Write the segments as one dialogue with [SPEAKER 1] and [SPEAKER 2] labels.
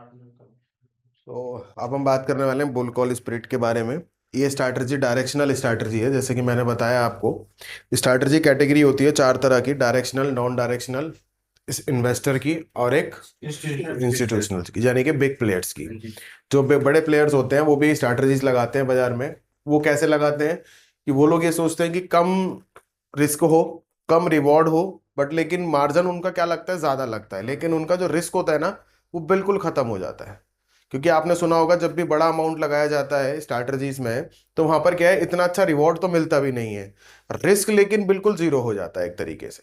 [SPEAKER 1] तो अब हम बात करने वाले हैं बुल कॉल स्प्रिट के बारे में। ये स्ट्रैटेजी डायरेक्शनल स्ट्रैटेजी है, जैसे कि मैंने बताया आपको। स्ट्रैटेजी कैटेगरी होती है चार तरह की: डायरेक्शनल, नॉन डायरेक्शनल, इस इन्वेस्टर की, और एक इंस्टीट्यूशनल की, यानी कि बिग प्लेयर्स की। जो बड़े प्लेयर्स होते हैं वो भी स्ट्रैटेजीज लगाते हैं बाजार में। वो कैसे लगाते हैं कि वो लोग ये सोचते हैं कि कम रिस्क हो, कम रिवॉर्ड हो, बट लेकिन मार्जिन उनका क्या लगता है, ज्यादा लगता है। लेकिन उनका जो रिस्क होता है ना, वो बिल्कुल खत्म हो जाता है। क्योंकि आपने सुना होगा, जब भी बड़ा अमाउंट लगाया जाता है स्ट्रैटेजीज में, तो वहां पर क्या है, इतना अच्छा रिवॉर्ड तो मिलता भी नहीं है, रिस्क लेकिन बिल्कुल जीरो हो जाता है एक तरीके से।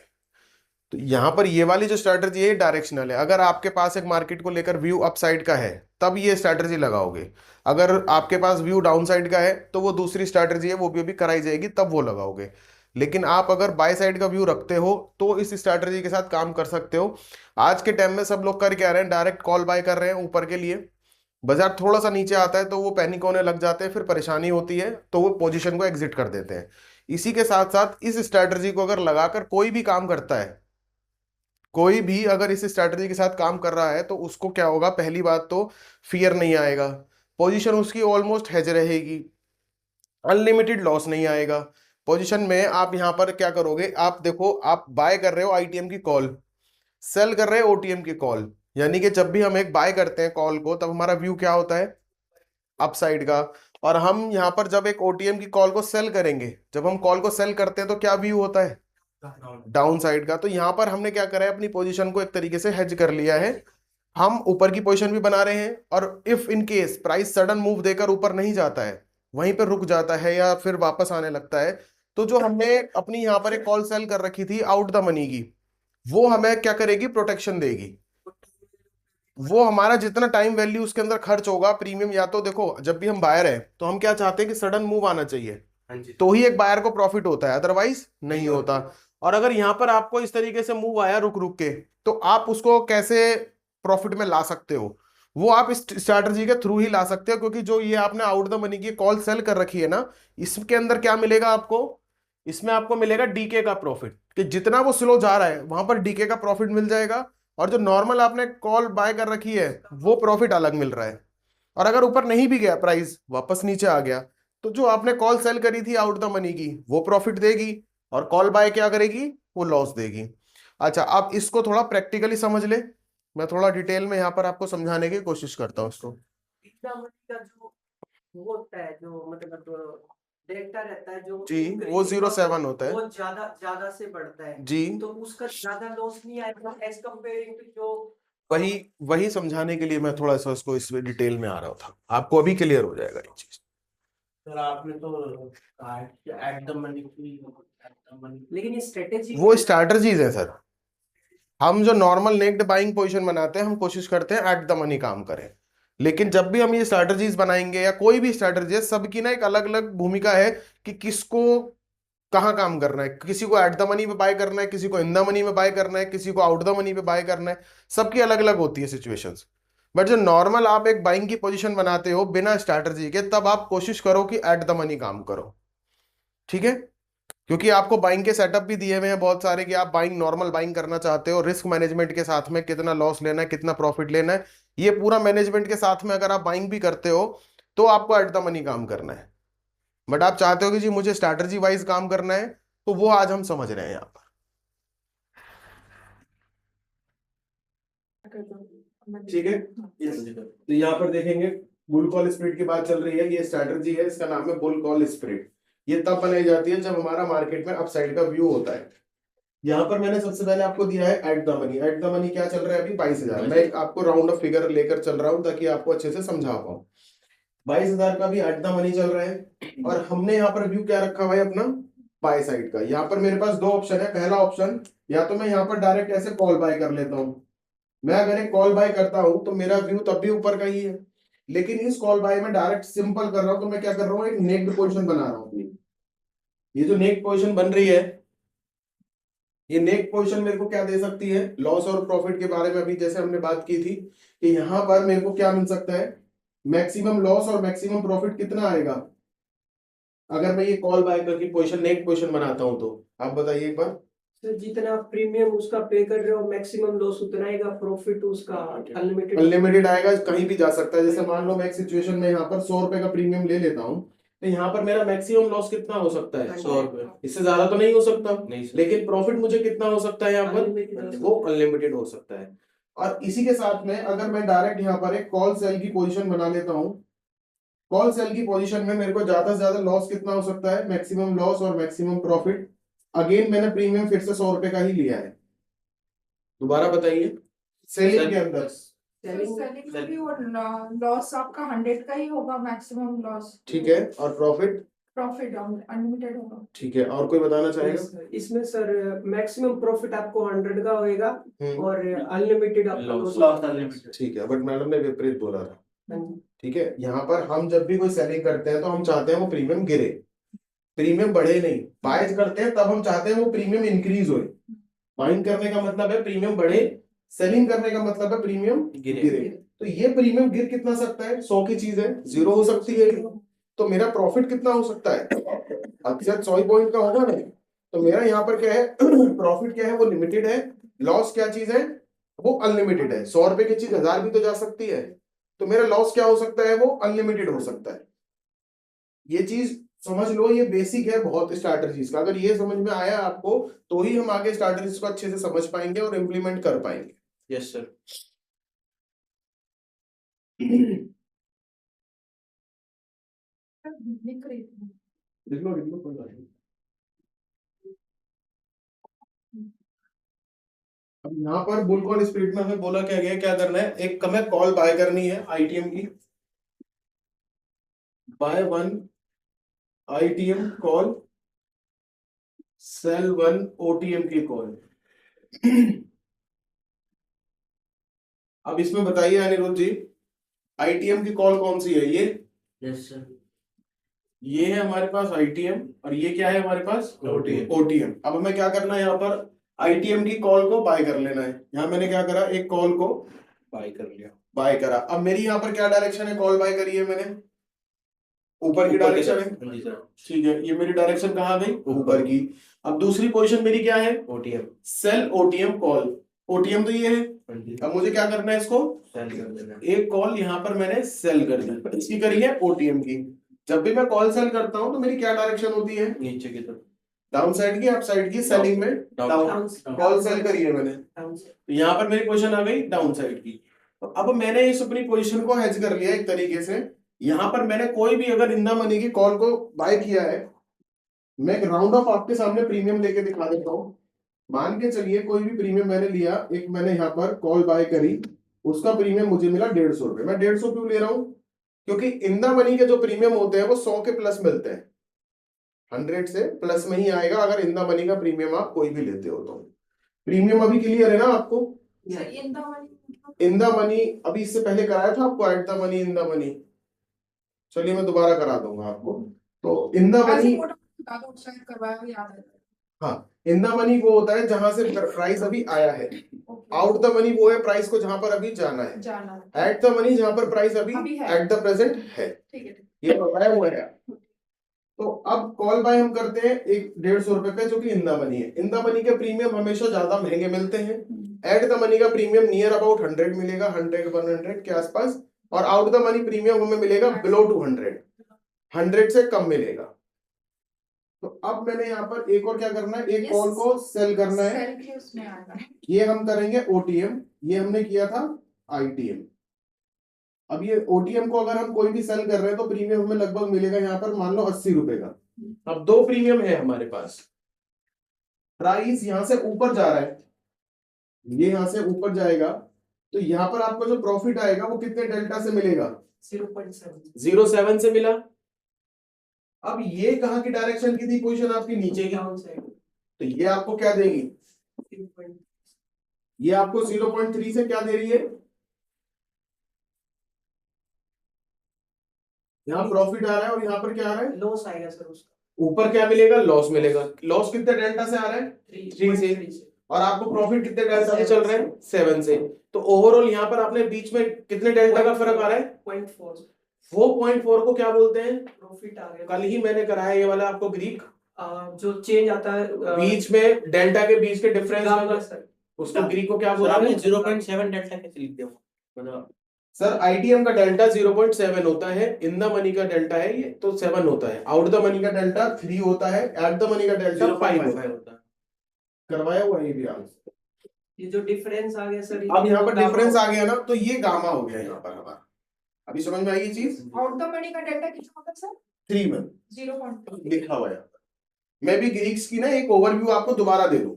[SPEAKER 1] तो यहाँ पर ये वाली जो स्ट्रैटेजी है डायरेक्शनल है। अगर आपके पास एक मार्केट को लेकर व्यू अपसाइड का है तब ये स्ट्रैटेजी लगाओगे। अगर आपके पास व्यू डाउन साइड का है तो वो दूसरी स्ट्रैटेजी है, वो भी अभी कराई जाएगी, तब वो लगाओगे। लेकिन आप अगर बाय साइड का व्यू रखते हो तो इस स्ट्रैटेजी के साथ काम कर सकते हो। आज के टाइम में सब लोग कर क्या रहे हैं, डायरेक्ट कॉल बाय कर रहे हैं ऊपर के लिए। बाजार थोड़ा सा नीचे आता है तो वो पैनिक होने लग जाते हैं, फिर परेशानी होती है तो वो पोजीशन को एग्जिट कर देते हैं। इसी के साथ साथ इस स्ट्रैटेजी को अगर लगाकर कोई भी काम करता है, कोई भी अगर इस स्ट्रैटेजी के साथ काम कर रहा है, तो उसको क्या होगा, पहली बात तो फियर नहीं आएगा, पोजीशन उसकी ऑलमोस्ट हेज रहेगी, अनलिमिटेड लॉस नहीं आएगा। पोजीशन में आप यहां पर क्या करोगे, आप देखो, आप बाय कर रहे हो आईटीएम की कॉल, सेल कर रहे हो ओटीएम की कॉल। यानी कि जब भी हम एक बाय करते हैं कॉल को, तब हमारा व्यू क्या होता है, अपसाइड का। और हम यहां पर जब एक ओटीएम की कॉल को सेल करेंगे, जब हम कॉल को सेल करते हैं तो क्या व्यू होता है, डाउन साइड का। तो यहां पर हमने क्या करा है, अपनी पोजीशन को एक तरीके से हेज कर लिया है। हम ऊपर की पोजीशन भी बना रहे हैं, और if in case price sudden move देकर ऊपर नहीं जाता है, वहीं पर रुक जाता है या फिर वापस आने लगता है, तो जो हमने अपनी यहां पर एक कॉल सेल कर रखी थी आउट द मनी की, वो हमें क्या करेगी, प्रोटेक्शन देगी। वो हमारा जितना टाइम वैल्यू उसके अंदर खर्च होगा प्रीमियम, या तो देखो, जब भी हम बायर है तो हम क्या चाहते हैं कि सडन मूव आना चाहिए, तो ही एक बायर को प्रॉफिट होता है, अदरवाइज नहीं होता। और अगर यहां पर आपको इस तरीके से मूव आया रुक रुक के, तो आप उसको कैसे प्रॉफिट में ला सकते हो, वो आप इस स्ट्रैटेजी के थ्रू ही ला सकते हो। क्योंकि जो ये आपने आउट द मनी की कॉल सेल कर रखी है ना, इसके अंदर क्या मिलेगा आपको, इसमें आपको मिलेगा डीके का प्रॉफिट, कि जितना वो स्लो जा रहा है वहां पर डीके का प्रॉफिट मिल जाएगा। और जो नॉर्मल आपने कॉल बाय कर रखी है, वो प्रॉफिट अलग मिल रहा है। और अगर ऊपर नहीं भी गया, प्राइस वापस नीचे आ गया, तो जो आपने कॉल सेल करी थी आउट द मनी की, वो प्रॉफिट देगी, और कॉल बाय क्या करेगी, वो लॉस देगी। अच्छा, आप इसको थोड़ा प्रैक्टिकली समझ ले, मैं थोड़ा डिटेल में यहाँ पर आपको समझाने की कोशिश करता हूँ इसको।
[SPEAKER 2] इतना मनी का जो वो होता है, जो मतलब देखता रहता है, जो
[SPEAKER 1] जी, वो
[SPEAKER 2] increasing
[SPEAKER 1] 07 होता है।
[SPEAKER 2] वो ज्यादा ज्यादा से बढ़ता है,
[SPEAKER 1] जी,
[SPEAKER 2] तो उसका ज्यादा लॉस नहीं आएगा एज कम्पेयरिंग टू जो।
[SPEAKER 1] वही वही समझाने के लिए मैं थोड़ा सा इसको इस डिटेल में आ रहा था, आपको अभी क्लियर हो जाएगा ये चीज।
[SPEAKER 2] सर आपने तो कहा एट द मनी की, लेकिन ये स्ट्रेटेजी
[SPEAKER 1] वो स्ट्रैटेजीज है सर। हम जो नॉर्मल नेक्ड बाइंग पोजीशन बनाते हैं, हम कोशिश करते हैं एट द मनी काम करें। लेकिन जब भी हम ये स्ट्रैटेजीज बनाएंगे, या कोई भी स्ट्रैटेजी है, सबकी ना एक अलग अलग भूमिका है कि किसको कहाँ काम करना है। किसी को एट द मनी पे बाय करना है, किसी को इन द मनी में बाय करना है, किसी को आउट द मनी पे बाय करना है। सबकी अलग अलग होती है सिचुएशंस। बट जो नॉर्मल आप एक बाइंग की पोजीशन बनाते हो बिना स्ट्रैटेजी के, तब आप कोशिश करो कि एट द मनी काम करो। ठीक है, क्योंकि आपको बाइंग के सेटअप भी दिए हुए हैं बहुत सारे, कि आप बाइंग, नॉर्मल बाइंग करना चाहते हो, रिस्क मैनेजमेंट के साथ में कितना लॉस लेना है, कितना प्रॉफिट लेना है, ये पूरा मैनेजमेंट के साथ में अगर आप बाइंग भी करते हो, तो आपको एट द मनी काम करना है। बट आप चाहते हो कि जी मुझे स्ट्रैटेजी वाइज काम करना है, तो वो आज हम समझ रहे हैं यहाँ पर। ठीक है, तो यहाँ पर देखेंगे, बुल कॉल स्प्रिट की बात चल रही है। ये स्ट्रैटेजी है, इसका नाम है बुल कॉल स्प्रिट। ये तब बनाई जाती है जब हमारा मार्केट में अपसाइड का व्यू होता है। यहाँ पर मैंने सबसे पहले आपको दिया है at the money. At the money क्या चल रहा है अभी, 22,000। मैं एक आपको राउंड ऑफ फिगर लेकर चल रहा हूँ ताकि आपको अच्छे से समझा पाऊँ। 22,000 का भी एट द मनी चल रहा है, और हमने यहाँ पर व्यू क्या रखा हुआ है अपना, बाय साइड का। यहाँ पर मेरे पास दो ऑप्शन है। पहला ऑप्शन, या तो मैं यहाँ पर डायरेक्ट ऐसे कॉल बाय कर लेता हूँ। मैं अगर एक कॉल बाय करता हूँ तो मेरा व्यू तब भी ऊपर का ही है। लेकिन इस कॉल बाय में डायरेक्ट सिंपल कर रहा हूँ, तो मैं क्या कर रहा हूँ, एक नेक्ड पोजीशन बना रहा हूँ अपनी। ये जो नेक्ड पोजीशन बन रही है, ये नेक पोजीशन मेरे को क्या दे सकती है, लॉस और प्रॉफिट के बारे में अभी जैसे हमने बात की थी, कि यहां पर मेरे को क्या मिल सकता है, मैक्सिमम लॉस और मैक्सिमम प्रॉफिट कितना आएगा अगर मैं ये कॉल बाय करके पोजीशन, नेक पोजीशन बनाता हूं। तो आप बताइए एक बार।
[SPEAKER 2] तो जितना प्रीमियम उसका पे कर रहे हो मैक्सिमम लॉस उतना आएगा, प्रॉफिट उसका अनलिमिटेड
[SPEAKER 1] अनलिमिटेड आएगा, कहीं भी जा सकता है। जैसे मान लो मैं एक सिचुएशन में यहाँ पर 100 रुपए का प्रीमियम ले लेता हूँ, तो यहाँ पर मेरा मैक्सिमम लॉस कितना हो सकता है? 100 रुपए, इससे ज्यादा तो नहीं हो सकता।
[SPEAKER 3] नहीं सर।
[SPEAKER 1] लेकिन प्रॉफिट मुझे कितना हो सकता है यहाँ पर?
[SPEAKER 2] Unlimited।
[SPEAKER 1] वो अनलिमिटेड हो सकता है। और इसी के साथ में अगर मैं डायरेक्ट यहाँ पर एक कॉल सेल की पोजीशन बना लेता हूँ, कॉल सेल की पोजीशन में मेरे को ज्यादा से ज्यादा लॉस कितना हो सकता है? मैक्सिमम लॉस और मैक्सिमम प्रॉफिट। अगेन मैंने प्रीमियम फिर से 100 रुपए का ही लिया है। दोबारा बताइए, सेलिंग के अंदर
[SPEAKER 2] सेलिंग
[SPEAKER 4] सेलिंग भी और लॉस आपका 100 का ही होगा मैक्सिमम लॉस।
[SPEAKER 1] ठीक है, और प्रॉफिट?
[SPEAKER 4] प्रॉफिट अनलिमिटेड होगा।
[SPEAKER 1] ठीक है, और कोई बताना चाहेगा?
[SPEAKER 2] इसमें सर मैक्सिमम प्रॉफिट आपको 100 का होएगा
[SPEAKER 1] हम्म,
[SPEAKER 2] और अनलिमिटेड आपका
[SPEAKER 3] लॉस
[SPEAKER 2] लॉस
[SPEAKER 3] अनलिमिटेड।
[SPEAKER 1] ठीक है, बट मैडम ने विपरीत बोला था।
[SPEAKER 2] हाँ।
[SPEAKER 1] ठीक है, यहाँ पर हम जब भी कोई सेलिंग करते हैं तो हम चाहते हैं वो प्रीमियम गिरे, प्रीमियम बढ़े नहीं। बाय करते हैं तब हम चाहते हैं वो प्रीमियम इंक्रीज होए। बाइंग करने का मतलब है प्रीमियम बढ़े, सेलिंग करने का मतलब है प्रीमियम गिरे। तो ये प्रीमियम गिर कितना सकता है? 100 की चीज है, 0 हो सकती है। तो मेरा प्रॉफिट कितना हो सकता है? अक्सर 100 पॉइंट का होगा ना। तो मेरा यहाँ पर क्या है? प्रॉफिट क्या है? वो लिमिटेड है। लॉस क्या चीज है? वो अनलिमिटेड है। 100 रुपए की चीज 1000 भी तो जा सकती है। तो मेरा लॉस क्या हो सकता है? वो अनलिमिटेड हो सकता है। ये चीज समझ लो, ये बेसिक है बहुत स्ट्रैटेजीज का। अगर ये समझ में आया आपको तो ही हम आगे स्ट्रैटेजीज को अच्छे से समझ पाएंगे और इम्प्लीमेंट कर पाएंगे।
[SPEAKER 3] Yes sir.
[SPEAKER 4] लिख रही थी।
[SPEAKER 1] लिख लो कोई बात नहीं। अब यहाँ पर बुल कॉल स्प्लिट में हमें बोला क्या गया, क्या करना है? एक हमें कॉल बाय करनी है आईटीएम की, buy 1 ITM call, sell 1 OTM की कॉल। अब इसमें बताइए अनिरुद्ध जी, आईटीएम की कॉल कौन सी है? ये
[SPEAKER 2] यस सर।
[SPEAKER 1] ये है हमारे पास आईटीएम, और ये क्या है हमारे पास?
[SPEAKER 3] OTM।
[SPEAKER 1] ओटीएम। अब हमें क्या करना है? यहाँ पर आईटीएम की कॉल को बाय कर लेना है। यहाँ मैंने क्या करा? एक कॉल को
[SPEAKER 3] बाय कर लिया।
[SPEAKER 1] बाय करा। अब मेरी यहाँ पर क्या डायरेक्शन है? कॉल बाय करी है मैंने, ऊपर की डायरेक्शन है।
[SPEAKER 3] हाँ जी सर।
[SPEAKER 1] ठीक है, ये मेरी डायरेक्शन कहाँ गई? ऊपर की। अब दूसरी पोजीशन मेरी क्या है?
[SPEAKER 3] OTM.
[SPEAKER 1] Sell OTM call. OTM तो ये है।
[SPEAKER 3] हाँ जी।
[SPEAKER 1] अब मुझे क्या करना है? इसको
[SPEAKER 3] सेल कर देना।
[SPEAKER 1] एक कॉल यहाँ पर मैंने सेल कर दी, इसकी करी है ओटीएम की। जब भी मैं कॉल सेल करता हूँ तो मेरी क्या डायरेक्शन होती है?
[SPEAKER 3] नीचे की तरफ।
[SPEAKER 1] डाउन साइड की, अप साइड की? सेलिंग में डाउन। कॉल सेल करी है मैंने, तो यहाँ पर मेरी पोजीशन आ गई डाउन साइड की। तो अब मैंने इस अपनी पोजीशन को हेज कर लिया एक तरीके से। यहाँ पर मैंने कोई भी अगर इन द मनी की कॉल को बाय किया है, मैं एक राउंड ऑफ आपके सामने प्रीमियम लेके दिखा देता हूँ। मान के चलिए कोई भी प्रीमियम मैंने लिया, एक मैंने यहाँ पर कॉल बाय करी, उसका प्रीमियम मुझे मिला 150 रुपए। मैं 150 क्यों ले रहा हूँ? क्योंकि इन द मनी के जो प्रीमियम होते हैं वो 100 के प्लस मिलते हैं, 100 से प्लस में ही आएगा अगर इन द मनी का प्रीमियम आप कोई भी लेते हो तो। प्रीमियम अभी क्लियर है ना आपको? इन द मनी अभी इससे पहले कराया था आपको, at the money, in the money. चलिए मैं दोबारा करा दूंगा आपको। तो इन द मनी, हाँ, इन द मनी वो होता है जहां से प्राइस अभी आया है। आउट द मनी वो है प्राइस को जहां पर अभी जाना है। एट द मनी जहां पर प्राइस अभी एट द प्रेजेंट है। ये बताया हुआ है। तो अब कॉल बाय हम करते हैं एक 150 रुपए पे, जो कि इन द मनी है। इन द मनी के प्रीमियम हमेशा ज्यादा महंगे मिलते हैं। एट द मनी का प्रीमियम नियर अबाउट 100 मिलेगा, 100 के आसपास। और आउट द मनी प्रीमियम हमें मिलेगा बिलो 200, 100 से कम मिलेगा। तो अब मैंने यहाँ पर एक और क्या करना है? एक कॉल को सेल करना है। ये हम करेंगे ओटीएम, ये हमने किया था आईटीएम। अब ये ओटीएम को अगर हम कोई भी सेल कर रहे हैं तो प्रीमियम हमें लगभग मिलेगा यहाँ पर मान लो 80 रुपए का। अब दो प्रीमियम है हमारे पास, प्राइस यहां से ऊपर जा रहा है, ये यहां से ऊपर जाएगा, तो यहाँ पर आपको जो प्रॉफिट आएगा वो कितने डेल्टा से मिलेगा? 0.7 से मिला। अब ये कहाँ की डायरेक्शन की थी पोजीशन आपकी? नीचे की। तो ये आपको क्या देगी? ये आपको 0.3 से क्या दे रही है? यहाँ प्रॉफिट आ रहा है और यहाँ पर क्या आ रहा है?
[SPEAKER 2] लॉस आएगा सर उसका।
[SPEAKER 1] ऊपर क्या मिलेगा? लॉस मिलेगा। लॉस कितने डेल्टा से आ रहा है? 3 से। और आपको प्रॉफिट कितने डेल्टा से चल रहा है? 7 से। तो ओवरऑल यहाँ पर आपने बीच में कितने डेल्टा का फर्क आ रहा है?
[SPEAKER 2] 0.4।
[SPEAKER 1] वो 0.4 को क्या बोलते हैं?
[SPEAKER 2] प्रॉफिट आ गया।
[SPEAKER 1] कल ही मैंने कराया ये वाला आपको ग्रीक
[SPEAKER 2] जो चेंज आता है
[SPEAKER 1] बीच में डेल्टा के बीच के डिफरेंस
[SPEAKER 2] गामा
[SPEAKER 1] में
[SPEAKER 2] सर
[SPEAKER 1] उसको ग्रीक को क्या
[SPEAKER 3] सर
[SPEAKER 1] बोला?
[SPEAKER 3] आपने 0.7 डेल्टा कैसे लिख दिया मतलब
[SPEAKER 1] सर आईटीएम का डेल्टा 0.7 होता है, इन द मनी का डेल्टा है ये तो 7 होता है, आउट द मनी का डेल्टा 3 होता है, एट द मनी का डेल्टा 5 होता है।
[SPEAKER 3] होता है।
[SPEAKER 1] करवाया हुआ ये भी आंसर।
[SPEAKER 2] ये जो डिफरेंस आ गया सर
[SPEAKER 1] अब यहाँ पर
[SPEAKER 2] गामा
[SPEAKER 1] डिफरेंस आ गया ना तो ये गामा हो गया यहाँ पर हमारा। अभी समझ में आई ये चीज?
[SPEAKER 4] आउट द मनी का डेल्टा कितना होता है सर?
[SPEAKER 1] 3 में
[SPEAKER 4] 0.2
[SPEAKER 1] लिखा हुआ है यहाँ पर। मैं भी ग्रीक्स की ना एक ओवरव्यू आपको दोबारा दे दूं,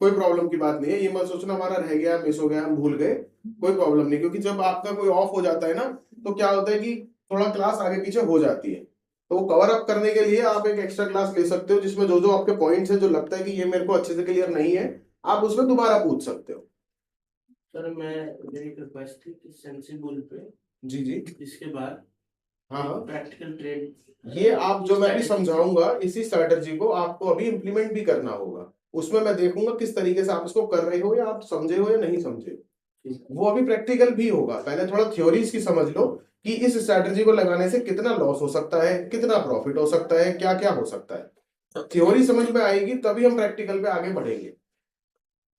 [SPEAKER 1] कोई प्रॉब्लम की बात नहीं है, ये मत सोचना हमारा रह गया, मिस हो गया, हम भूल गए, कोई प्रॉब्लम नहीं, क्योंकि जब आपका कोई ऑफ हो जाता है ना तो क्या होता है कि थोड़ा क्लास आगे पीछे हो जाती है, तो वो कवर अप करने के लिए आप एक एक्स्ट्रा क्लास ले सकते हो जिसमें जो जो आपके पॉइंट्स है जो लगता है कि ये मेरे को अच्छे से क्लियर नहीं है आप उसमें दोबारा पूछ सकते हो।
[SPEAKER 2] सर मेरी एक रिक्वेस्ट थी कि सेंसिबल पे
[SPEAKER 1] जी जी
[SPEAKER 2] इसके बाद
[SPEAKER 1] हाँ हाँ,
[SPEAKER 2] प्रैक्टिकल ट्रेड
[SPEAKER 1] ये आप जो मैं भी समझाऊंगा इसी स्ट्रैटेजी को आपको अभी इम्प्लीमेंट भी करना होगा, उसमें मैं देखूंगा किस तरीके से आप इसको कर रहे हो या आप समझे हो या नहीं समझे, वो अभी प्रैक्टिकल भी होगा। पहले थोड़ा थ्योरीज की समझ लो कि इस स्ट्रैटेजी को लगाने से कितना लॉस हो सकता है, कितना प्रॉफिट हो सकता है, क्या क्या हो सकता है। थ्योरी समझ में आएगी तभी हम प्रैक्टिकल पे आगे बढ़ेंगे।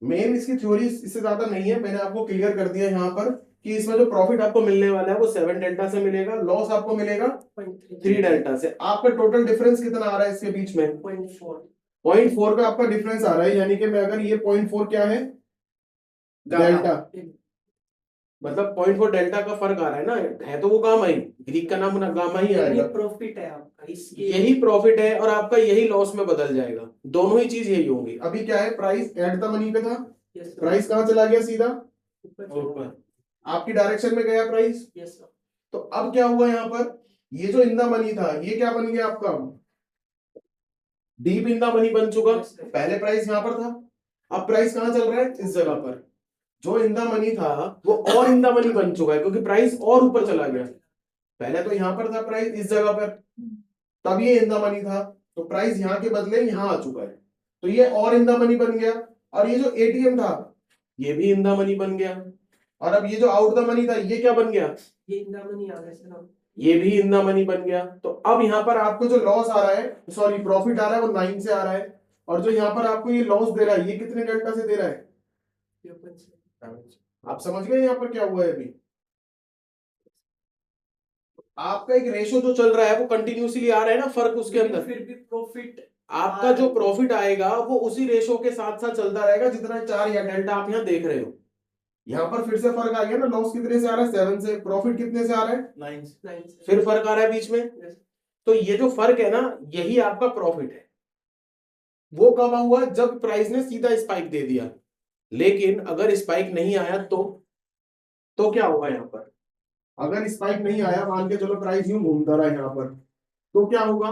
[SPEAKER 1] मेन इसकी थ्योरी इससे ज्यादा नहीं है, मैंने आपको क्लियर कर दिया यहाँ पर कि इसमें जो प्रॉफिट आपको मिलने वाला है वो 7 डेल्टा से मिलेगा, लॉस आपको मिलेगा 3 डेल्टा से। आपका टोटल डिफरेंस कितना आ रहा है इसके बीच में? 0.4 का आपका डिफरेंस आ रहा है, यानी कि मैं अगर ये 0.4 क्या है डेल्टा, मतलब 0.4 डेल्टा का फर्क आ रहा है ना, है तो वो गामा ही, ग्रीक का नाम गामा ही आएगा,
[SPEAKER 2] प्रॉफिट है आपका इसके
[SPEAKER 1] यही प्रॉफिट है और आपका यही लॉस में बदल जाएगा, दोनों ही चीज यही होंगी। अभी क्या है, प्राइस एट द मनी पे था,
[SPEAKER 2] Yes, sir.
[SPEAKER 1] प्राइस कहाँ चला गया? सीधा
[SPEAKER 2] ऊपर
[SPEAKER 1] आपकी डायरेक्शन में गया प्राइस।
[SPEAKER 2] Yes, sir.
[SPEAKER 1] तो अब क्या हुआ यहाँ पर, ये जो इन द मनी था ये क्या बन गया आपका? डीप इन द मनी बन चुका।
[SPEAKER 2] Yes, sir.
[SPEAKER 1] पहले प्राइस यहाँ पर था, अब प्राइस कहाँ चल रहा है? इस जगह पर। जो इन द मनी था वो और इन द मनी बन चुका है क्योंकि प्राइस और ऊपर चला गया। पहले तो यहाँ पर था प्राइस इस जगह पर, तब ये इन द मनी था, तो प्राइस यहाँ के बदले यहाँ आ चुका है, तो ये और इन द मनी बन गया। और ये जो एटीएम था ये भी इन द मनी बन गया, और अब ये जो आउट द मनी था ये क्या बन गया?
[SPEAKER 2] ये इन द मनी आ गया सर।
[SPEAKER 1] ये भी इन द मनी बन गया। तो अब यहाँ पर आपको जो लॉस आ रहा है, सॉरी प्रॉफिट आ रहा है वो 9 से आ रहा है, और जो यहाँ पर आपको ये लॉस दे रहा है ये कितने डेल्टा से दे रहा है? आप समझ गए यहाँ पर क्या हुआ है? अभी आपका एक रेशो जो चल रहा है वो कंटिन्यूसली आ रहा है ना, फर्क उसके अंदर,
[SPEAKER 2] फिर भी प्रॉफिट
[SPEAKER 1] आपका जो प्रॉफिट आएगा वो उसी रेशो के साथ साथ चलता रहेगा जितना 4 या डेल्टा आप यहाँ देख रहे हो। यहाँ पर फिर से फर्क आ गया ना, लॉस कितने से आ रहा है? 7 से, प्रॉफिट कितने से आ रहा है?
[SPEAKER 2] 9
[SPEAKER 1] फिर फर्क आ रहा है बीच में। तो ये जो फर्क है ना यही आपका प्रॉफिट है। वो कब हुआ? जब प्राइस ने सीधा स्पाइक दे दिया। लेकिन अगर स्पाइक नहीं आया तो क्या होगा? यहाँ पर अगर स्पाइक नहीं आया, मान के चलो प्राइस यूं घूमता रहा यहाँ पर, तो क्या होगा?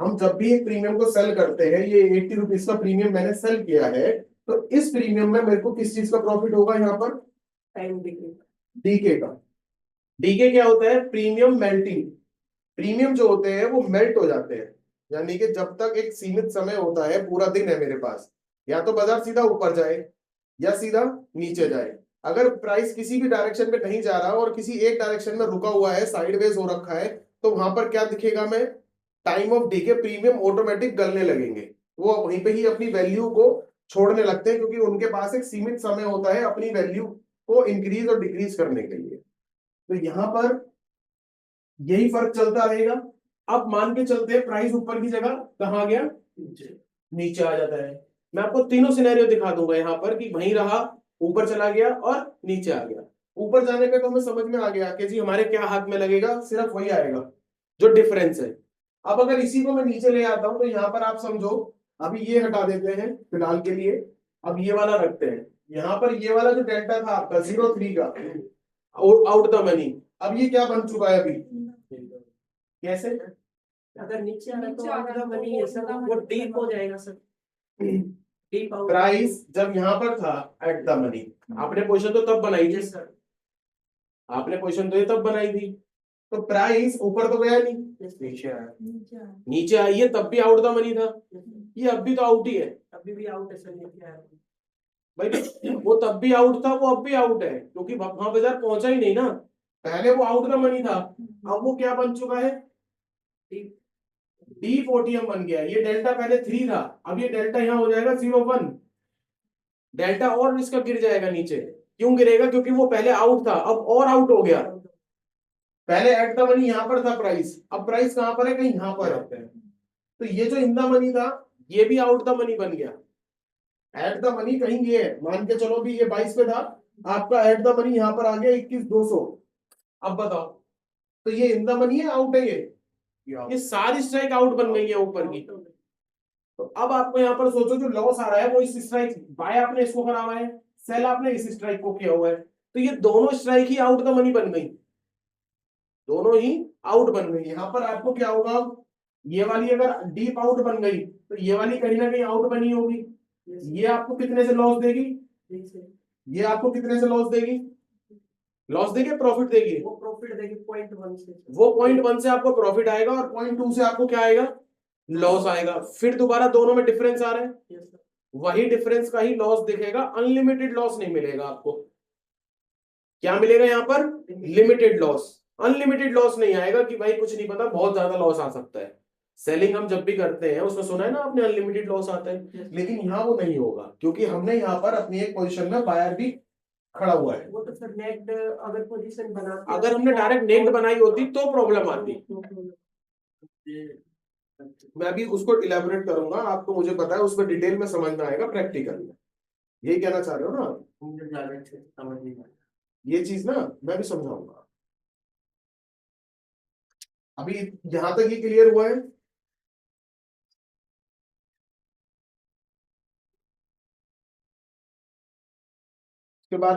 [SPEAKER 1] हम जब भी एक प्रीमियम को सेल करते हैं, ये 80 रुपीज का प्रीमियम मैंने सेल किया है, तो इस प्रीमियम में मेरे को किस चीज का प्रॉफिट होगा? यहाँ पर
[SPEAKER 2] टाइम
[SPEAKER 1] डीके का। डीके क्या होता है? Premium melting. प्रीमियम जो होते हैं वो मेल्ट हो जाते हैं, यानी कि जब तक एक सीमित समय होता है, पूरा दिन है मेरे पास, या तो बाजार सीधा ऊपर जाए या सीधा नीचे जाए। अगर प्राइस किसी भी डायरेक्शन पे नहीं जा रहा और किसी एक डायरेक्शन में रुका हुआ है, साइडवेज हो रखा है, तो वहां पर क्या दिखेगा? मैं time of decay premium automatic गलने लगेंगे, वो वहीं पे ही अपनी वैल्यू को छोड़ने लगते हैं, क्योंकि उनके पास एक सीमित समय होता है अपनी वैल्यू को इंक्रीज और डिक्रीज करने के लिए। तो यहाँ पर यही फर्क चलता रहेगा। अब मान के चलते हैं प्राइस ऊपर की जगह कहाँ गया? नीचे आ जाता है। मैं आपको तीनों सिनेरियो दिखा दूंगा यहाँ पर कि वहीं रहा, ऊपर चला गया और नीचे आ गया। ऊपर जाने पे तो हमें समझ में आ गया कि जी हमारे क्या हाथ में लगेगा, सिर्फ वही आएगा जो डिफरेंस है। अब अगर इसी को मैं नीचे ले आता हूं तो यहाँ पर आप समझो, अभी ये हटा देते हैं फिलहाल के लिए, अब ये वाला रखते हैं। यहाँ पर ये वाला जो डेल्टा था आपका 0.3 का आउट द मनी, अब ये क्या बन चुका है? अभी कैसे?
[SPEAKER 2] अगर नीचे आ रहा है तो
[SPEAKER 4] नीचे आ रहा है
[SPEAKER 2] आउट द
[SPEAKER 4] तो
[SPEAKER 2] मनी है सर, वो डीप हो जाएगा सर। डीप आउट
[SPEAKER 1] प्राइस जब यहाँ पर था एट द मनी, आपने पोजीशन तो तब बनाई थी,
[SPEAKER 2] सर।
[SPEAKER 1] आपने पोजीशन तो ये तब बनाई थी, तो प्राइस ऊपर तो गया नहीं, नीचे आई है, तब भी आउट द मनी था, ये अब भी तो आउट ही है।
[SPEAKER 2] अभी भी आउट है सर, नीचे आया
[SPEAKER 1] भाई वो तब भी आउट था, वो अब भी आउट है, क्योंकि वहां बाजार पहुंचा ही नहीं ना। पहले वो आउट द मनी था, अब वो क्या बन चुका है? D40M बन गया। ये डेल्टा पहले 3 था, अब ये डेल्टा यहाँ हो जाएगा 0 1। डेल्टा और इसका गिर जाएगा नीचे। क्यों गिरेगा? क्योंकि वो पहले आउट था, अब और आउट हो गया। पहले एट द मनी यहां पर था प्राइस, अब प्राइस कहां पर है? कहीं यहां पर है। तो ये जो इन द मनी था ये भी आउट द मनी बन गया। एट द मनी कहीं ये है, मान के चलो भी ये 22 पे था, आपका एट द मनी यहां पर आ गया 21,200। अब बताओ, तो ये इन द मनी है, आउट है? ये सारी स्ट्राइक आउट बन गई है ऊपर की। तो अब आपको यहाँ पर सोचो जो लॉस आ रहा है वो इस स्ट्राइक, बाय आपने इसको करा हुआ है, सेल आपने इस स्ट्राइक को किया हुआ है, तो ये दोनों strike he out the money बन गई, दोनों ही आउट बन गई। यहाँ पर आपको क्या होगा, ये वाली अगर डीप आउट बन गई तो ये वाली कहीं ना कहीं आउट बनी होगी। ये आपको कितने से लॉस देगी? ये आपको कितने से लॉस देगी? लॉस देगी प्रॉफिट देगी?
[SPEAKER 2] वो प्रॉफिट देगी 0.1 से।
[SPEAKER 1] वो 0.1 से आपको प्रॉफिट आएगा और 0.2 से आपको क्या आएगा? लॉस आएगा। फिर दोबारा दोनों में डिफरेंस आ रहा है,
[SPEAKER 2] Yes, sir.
[SPEAKER 1] वही डिफरेंस का ही लॉस दिखेगा, अनलिमिटेड लॉस नहीं मिलेगा आपको। क्या मिलेगा यहाँ पर? Limited loss. अनलिमिटेड लॉस नहीं आएगा कि भाई कुछ नहीं पता बहुत ज्यादा लॉस आ सकता है। सेलिंग हम जब भी करते हैं उसमें सुना है ना आपने, अनलिमिटेड लॉस आता है,
[SPEAKER 2] Yes.
[SPEAKER 1] लेकिन यहाँ वो नहीं होगा क्योंकि हमने यहाँ पर अपनी एक पोजीशन में बायर भी खड़ा हुआ है।
[SPEAKER 2] वो तो सर नेक्ड अगर पोजीशन बनाते
[SPEAKER 1] अगर हमने डायरेक्ट नेक्ड बनाई होती तो प्रॉब्लम आती। मैं अभी उसको इलेबोरेट करूंगा, आपको मुझे पता है उसमें डिटेल में समझ में आएगा प्रैक्टिकल में। यही कहना चाह रहे हो ना आप?
[SPEAKER 2] मुझे ज्यादा अच्छे से समझ नहीं आया।
[SPEAKER 1] ये चीज ना मैं भी समझाऊंगा। अभी यहां तक ही क्लियर हुआ है? उसके बाद